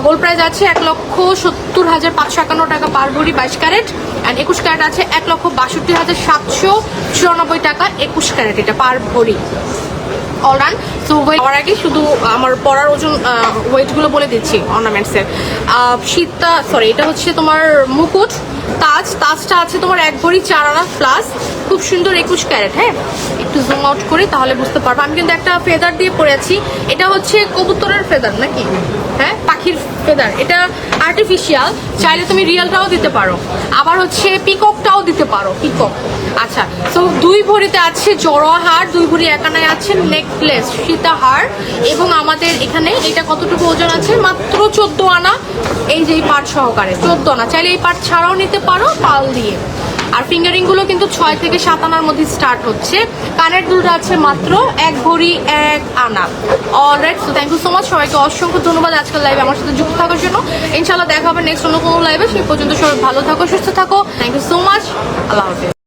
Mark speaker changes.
Speaker 1: Gold price আছে 1,70,551 টাকা পার ভরি 22 ক্যারেট, অ্যান্ড 21 ক্যারেট আছে 1,62,794 টাকা 21 ক্যারেট, এটা পার ভরি। অলরান সো হওয়ার আগে শুধু আমার পরার ওজন ওয়েটগুলো বলে দিচ্ছি অর্নামেন্টসের। সীতা সরি, এটা হচ্ছে তোমার মুকুট তাজটা আছে তোমার 1 ভরি 4 আনা প্লাস, খুব সুন্দর 21 ক্যারেট। হ্যাঁ, একটু জুম আউট করি তাহলে বুঝতে পারবো। আমি কিন্তু একটা ফেদার দিয়ে পরেছি, এটা হচ্ছে কবুতরের ফেদার নাকি, হ্যাঁ পাখির ফেদার, এটা আর্টিফিশিয়াল, চাইলে তুমি রিয়েলটাও দিতে পারো, আবার হচ্ছে পিককটাও দিতে পারো, পিকক। আচ্ছা, তো 2 ভরিতে আছে জড়োয়া হার, 2 ভরি 1 আনায় আছে নেকলেস সীতাহার, এবং আমাদের এখানে এটা কতটুকু ওজন আছে, মাত্র 14 আনা, এই যে এই পার্ট সহকারে 14 আনা, চাইলে এই পার্ট ছাড়াও নিতে পারো পাল দিয়ে। আর ফিঙ্গারিং গুলো কিন্তু 6 থেকে 7 আনার মধ্যে স্টার্ট হচ্ছে। কানের দুলটা আছে মাত্র 1 ভরি 1 আনা। Alright, so thank you so much, সবাইকে অসংখ্য ধন্যবাদ আজকের লাইভে আমার সাথে যুক্ত থাকার জন্য। ইনশাআল্লাহ দেখা হবে নেক্সট অন্য কোনো লাইভে, সেই পর্যন্ত সবাই ভালো থাকো, সুস্থ থাকো। থ্যাংক ইউ সো মাচ, আল্লাহ হাফেজ।